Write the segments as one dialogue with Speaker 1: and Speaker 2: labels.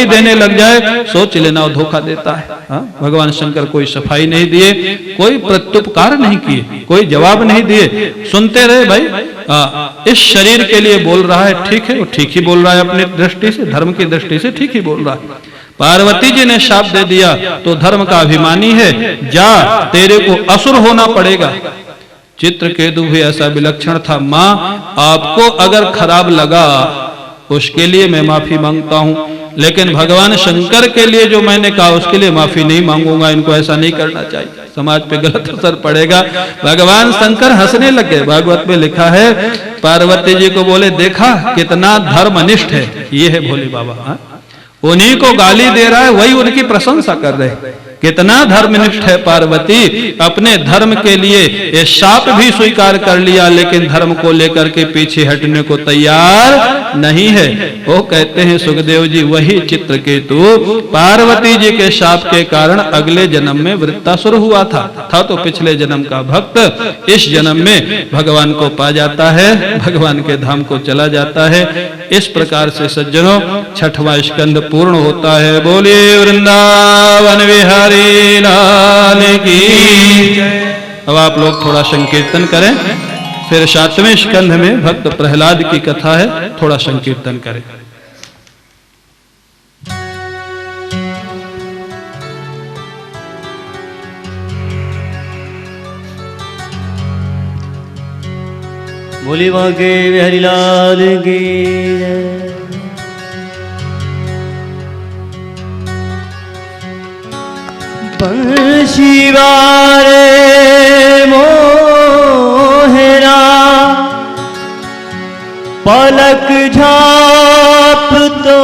Speaker 1: सफाई देने लग जाए, सोच लेना वो धोखा देता है। हाँ? भगवान शंकर कोई सफाई नहीं दिए, कोई प्रत्युपकार नहीं किए, कोई जवाब नहीं दिए, सुनते रहे। भाई इस शरीर के लिए बोल रहा है, ठीक है, वो ठीक ही बोल रहा है, अपनी दृष्टि से, धर्म की दृष्टि से ठीक ही बोल रहा है। पार्वती जी ने शाप दे दिया तो धर्म का अभिमानी है, जा तेरे को असुर होना पड़ेगा। चित्रकेतु भी ऐसा विलक्षण था। मां, आपको अगर खराब लगा उसके लिए मैं माफी मांगता हूं, लेकिन भगवान शंकर के लिए जो मैंने कहा उसके लिए माफी नहीं मांगूंगा। इनको ऐसा नहीं करना चाहिए, समाज पे गलत असर पड़ेगा। भगवान शंकर हंसने लगे। भागवत में लिखा है, पार्वती जी को बोले, देखा कितना धर्मनिष्ठ है, ये है भोले बाबा। हाँ? उन्हीं को गाली दे रहा है, वही उनकी प्रशंसा कर रहे। कितना धर्मनिष्ठ है पार्वती, अपने धर्म के लिए ये शाप भी स्वीकार कर लिया, लेकिन धर्म को लेकर के पीछे हटने को तैयार नहीं है। वो कहते हैं सुखदेव जी, वही चित्रकेतु पार्वती जी के शाप के कारण अगले जन्म में वृत्तासुर हुआ था तो पिछले जन्म का भक्त इस जन्म में भगवान को पा जाता है, भगवान के धाम को चला जाता है। इस प्रकार से सज्जनों, छठवां स्कंद पूर्ण होता है। बोलिए वृंदावन बिहारी लाल की। अब आप लोग थोड़ा संकीर्तन करें, फिर सातवें स्कंध में भक्त प्रहलाद की कथा है, थोड़ा संकीर्तन करें।
Speaker 2: बोली वागे बिहारी लाल की। बंशी वारे मोहरा पलक झाप तो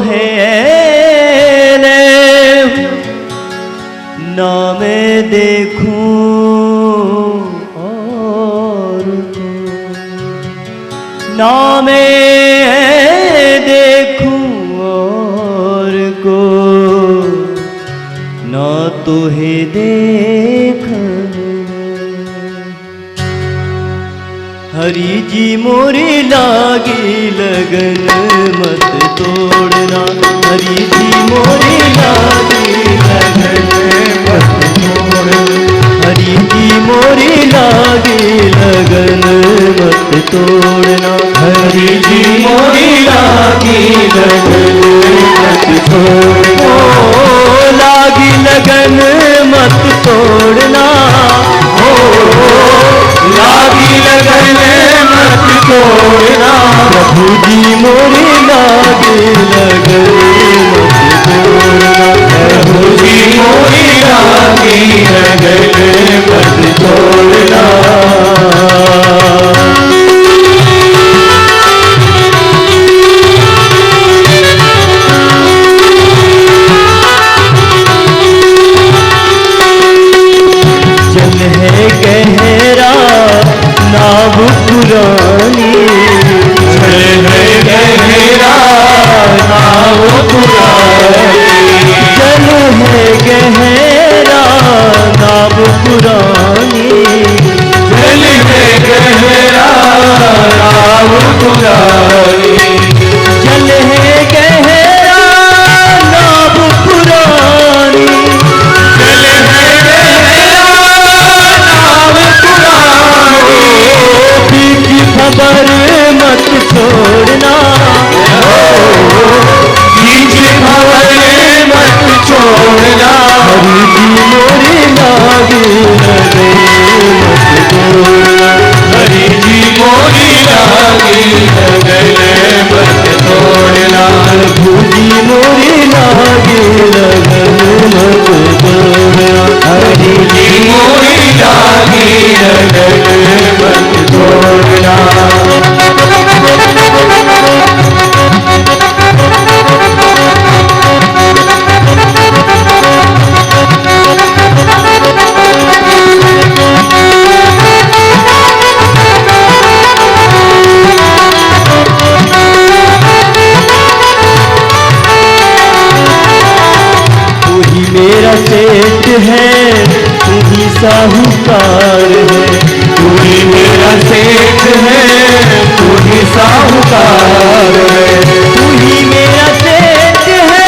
Speaker 2: है ना मैं देखूं और को, ना मैं देखूं और को, ना तो है देख। हरि जी मोरी लागी लगन मत तोड़ना, हरि जी मोरी लागी लगन मत तोड़ना, हरि जी मोरी लागी लगन मत तोड़ना, हरि जी मोरी लागी लगन मत तोड़ना, लागी लगन मत तोड़ना, लागी लगन मत तोड़ना, प्रभु जी मोरी लागी लगन मत तोड़ना, प्रभु जी मोरी लागी लगन मत तोड़ना। जल है गहरा नाव पुरानी, जल है गहरा नाव पुरानी, जल है गहरा नाव पुरानी, जल है गहरा नाव पुरानी, जल है गहरा नाव पुरानी, जल है खबर मत छोड़ना, बीच खबर मत छोड़ना, हरि जी मोरी लागी लगन मत तोड़ना, हरि जी मोरी लागी लगन मत तोड़ना, प्रभु जी मोरी लागी लगन मत तोड़ना, हरि जी मोरी लागी लगन मत तोड़ना। तू ही मेरा सेठ है, तू ही साहूकार है, तू ही मेरा सेठ है, तू ही साहूकार है, तू ही मेरा सेठ है,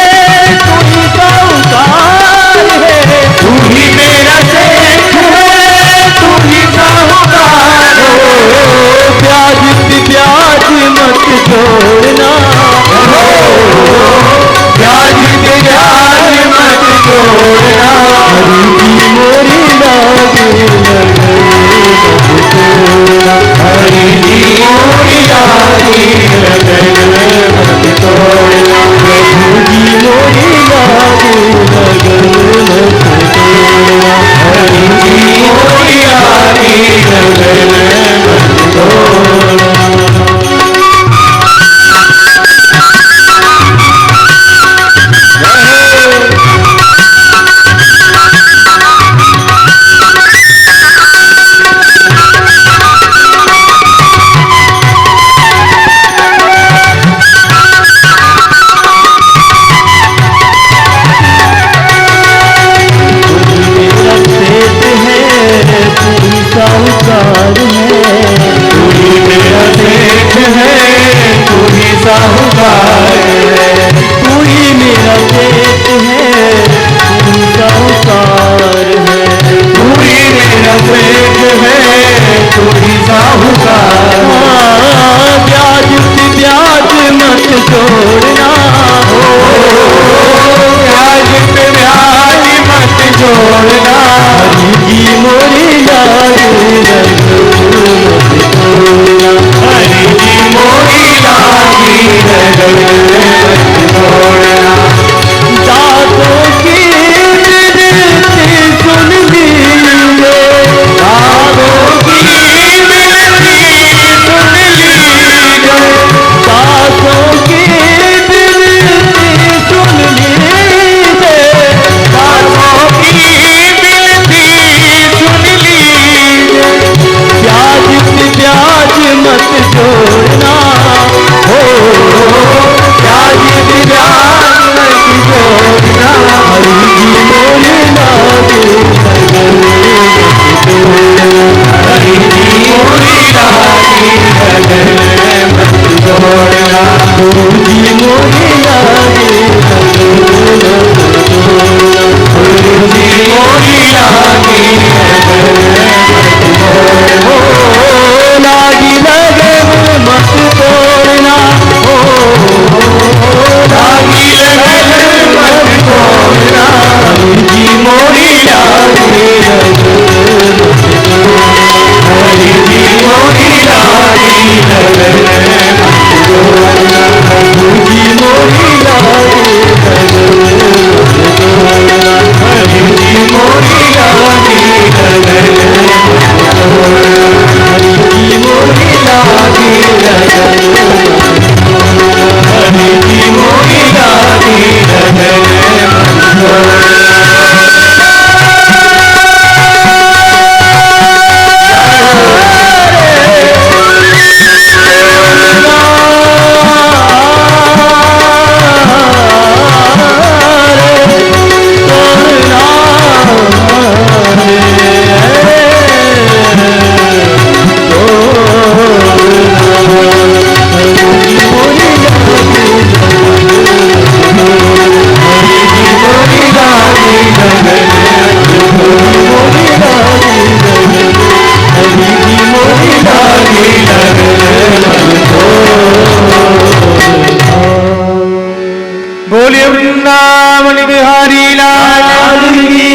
Speaker 2: वृंदावन बिहारी लाल की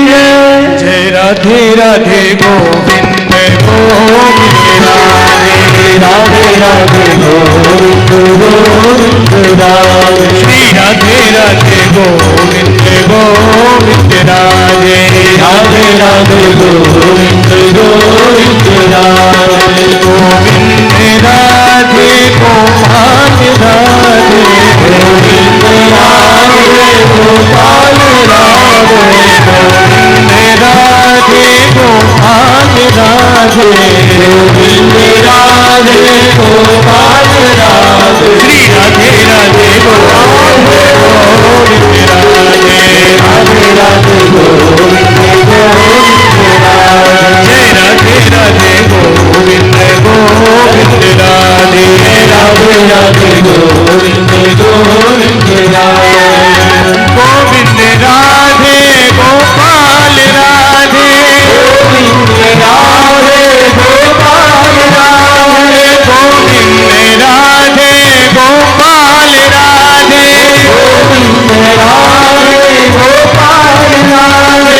Speaker 2: जय। राधे राधे गोविंद गोविंद राधे राधे राधे गोविंद गोविंद राधे। श्री राधे राधे गोविंद गोविंद राधे राधे राधे गोविंद गोविंद राधे। गोविंद राधे गोपाल राधे गोविंद राधे गोपाल राधे। गोविंद राधे गोपाल राधे गोविंद राधे गोपाल राधे। श्री राधे राधे गोविंद राधे राधे राधे गोविंद गोविंद राधे। जय राधे राधे गोविंद गोविंद राधे राधे राधे गोविंद गोविंद राधे। गोविंद राधे गोपाल राधे गोविंद राधे गोपाल राधे। गोविंद राधे गोपाल राधे गोविंद राधे गोपाल राधे।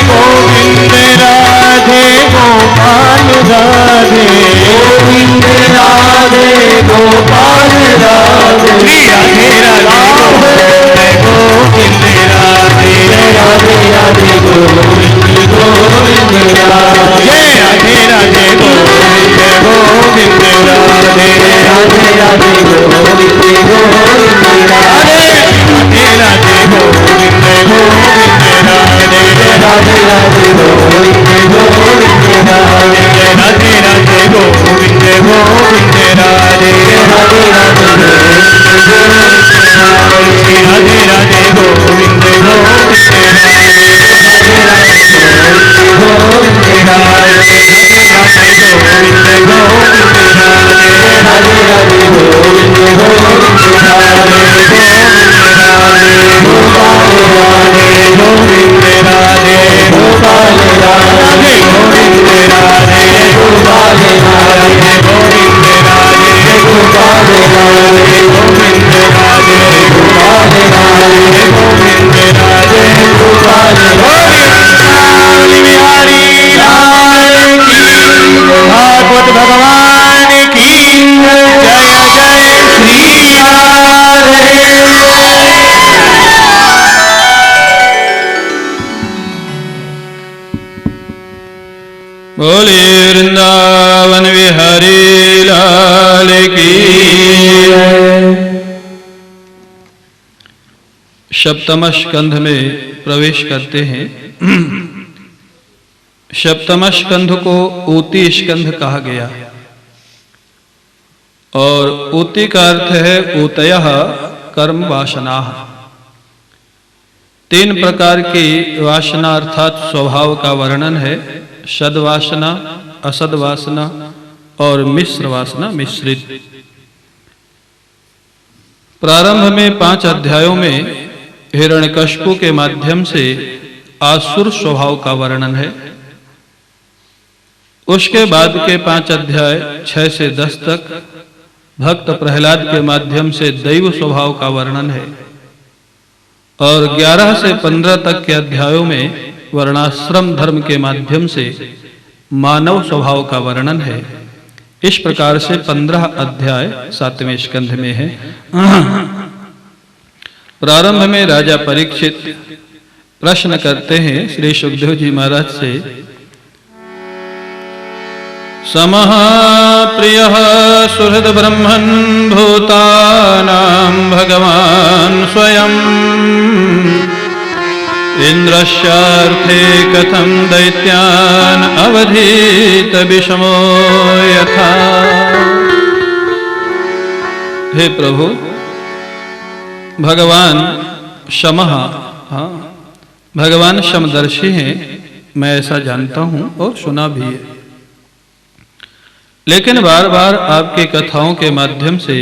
Speaker 2: गोविंद राधे गोपाल राधे गोविंद राधे गोपाल राधे। श्री राधे राधे गोविंद राधे राधे राधे गोविंद गोविंद राधे। जय राधे राधे गोविंद गोविंद राधे राधे राधे गोविंद गोविंद राधे। राधे राधे गोविंद गोविंद राधे राधे राधे गोविंद गोविंद राधे। राधे राधे गोविंद गोविंद राधे राधे राधे राधे राधे गोविंद गोविंद राधे राधे राधे गोविंद राधे। राधे गोविंद गोविंद राधे राधे राधे गोविंद गोविंद राधे। गोविंद राधे गोविंद राधे गोपाल राधे गोविंद राधे गोपाल राधे गोविंद राधे गोपाल राधे गोविंद राधे गोपाल राधे गोविंद राधे गोपाल राधे। बिहारी लाल की भागवत भगवान की जय जय श्री राधे।
Speaker 1: बोले वृंदावन बिहारी लाल की। सप्तम स्कंध में प्रवेश करते हैं। सप्तम स्कंध को ऊती स्कंध कहा गया और ऊती का अर्थ है ऊतयः कर्म वासना। तीन प्रकार की वासना अर्थात स्वभाव का वर्णन है। सद वासना, असद वासना और मिश्र वासना, मिश्रित। प्रारंभ में 5 अध्यायों में हिरण्यकशिपु के माध्यम से आसुर स्वभाव का वर्णन है। उसके बाद के 5 अध्याय 6 से 10 तक भक्त प्रहलाद के माध्यम से दैव स्वभाव का वर्णन है और 11 से 15 तक के अध्यायों में वर्णाश्रम धर्म के माध्यम से मानव स्वभाव का वर्णन है। इस प्रकार से 15 अध्याय 7वें स्कंध में है। प्रारंभ में राजा परीक्षित प्रश्न करते हैं श्री सुखदेव जी महाराज से। समः प्रियः सुहृद ब्रह्मन् भूतानां भगवान् स्वयं इंद्रस्यार्थे कथं दैत्यान् अवधीत विषमो यथा। हे प्रभु, भगवान शमः, भगवान समदर्शी हैं, मैं ऐसा जानता हूं और सुना भी है। लेकिन बार बार आपकी कथाओं के माध्यम से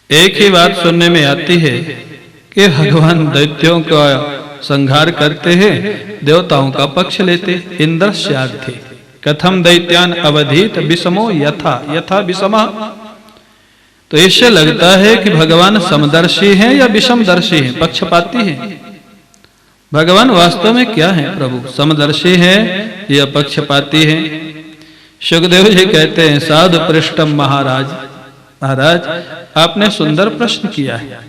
Speaker 1: एक ही बात सुनने में आती है कि भगवान दैत्यों का संहार करते हैं, देवताओं का पक्ष लेते। तो इससे लगता है कि भगवान समदर्शी हैं या विषमदर्शी हैं, पक्षपाती हैं। भगवान वास्तव में क्या है प्रभु, समदर्शी हैं या पक्षपाती हैं? सुखदेव जी कहते हैं साधु पृष्ठम महाराज, महाराज आपने सुंदर प्रश्न किया है।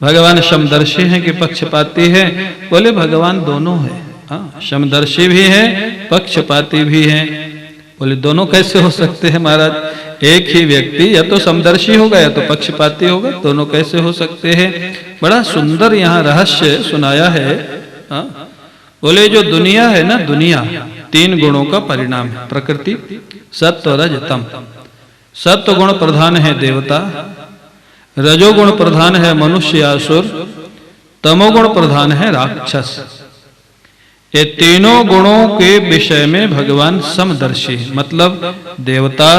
Speaker 1: भगवान समदर्शी हैं कि पक्षपाती हैं? बोले भगवान दोनों है। हाँ, समदर्शी भी हैं, पक्षपाती भी हैं। बोले दोनों कैसे हो सकते हैं महाराज? एक ही व्यक्ति या तो समदर्शी होगा या तो पक्षपाती होगा, दोनों कैसे हो सकते हैं? बड़ा सुंदर यहाँ रहस्य सुनाया है। हाँ? बोले जो दुनिया है ना, दुनिया 3 गुणों का परिणाम है, प्रकृति, सत्व, रज, तम। सत्व गुण प्रधान है देवता, रजोगुण प्रधान है मनुष्य असुर, तमोगुण प्रधान है राक्षस। ये तीनों गुणों के विषय में भगवान समदर्शी है, मतलब देवता,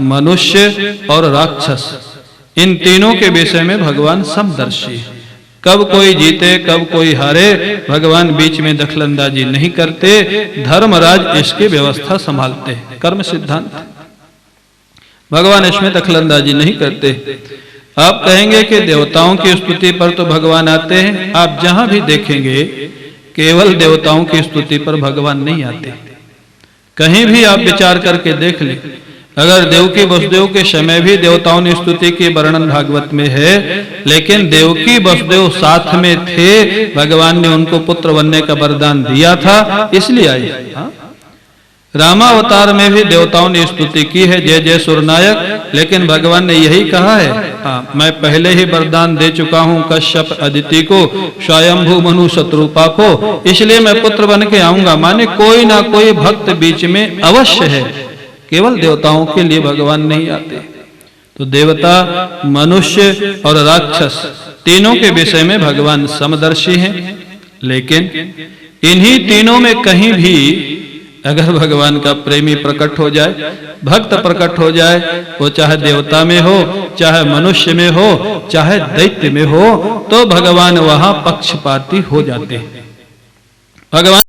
Speaker 1: मनुष्य और राक्षस, इन तीनों के विषय में भगवान समदर्शी है। कब कोई जीते कब कोई हारे भगवान बीच में दखलंदाजी नहीं करते। धर्मराज इसकी व्यवस्था संभालते हैं, कर्म सिद्धांत, भगवान इसमें दखलंदाजी नहीं करते। आप कहेंगे कि देवताओं की स्तुति पर तो भगवान आते हैं, आप जहां भी देखेंगे केवल देवताओं की स्तुति पर भगवान नहीं आते। कहीं भी आप विचार करके देख लें, अगर देवकी वसुदेव के समय भी देवताओं ने स्तुति की वर्णन भागवत में है, लेकिन देवकी वसुदेव साथ में थे, भगवान ने उनको पुत्र बनने का वरदान दिया था, इसलिए आए। हाँ? रामावतार में भी देवताओं ने स्तुति की है, जय जय सुरनायक, लेकिन भगवान ने यही कहा है, हाँ, मैं पहले ही वरदान दे चुका हूं कश्यप अदिति को, स्वयंभू मनु शत्रुपा को, इसलिए मैं पुत्र बन के आऊंगा। माने कोई ना कोई भक्त बीच में अवश्य है, केवल देवताओं के लिए भगवान नहीं आते। तो देवता, मनुष्य और राक्षस तीनों के विषय में भगवान समदर्शी हैं। लेकिन इन्हीं तीनों में कहीं भी अगर भगवान का प्रेमी प्रकट हो जाए, भक्त प्रकट हो जाए, वो चाहे देवता में हो, चाहे मनुष्य में हो, चाहे दैत्य में हो, तो भगवान वहां पक्षपाती हो जाते हैं। भगवान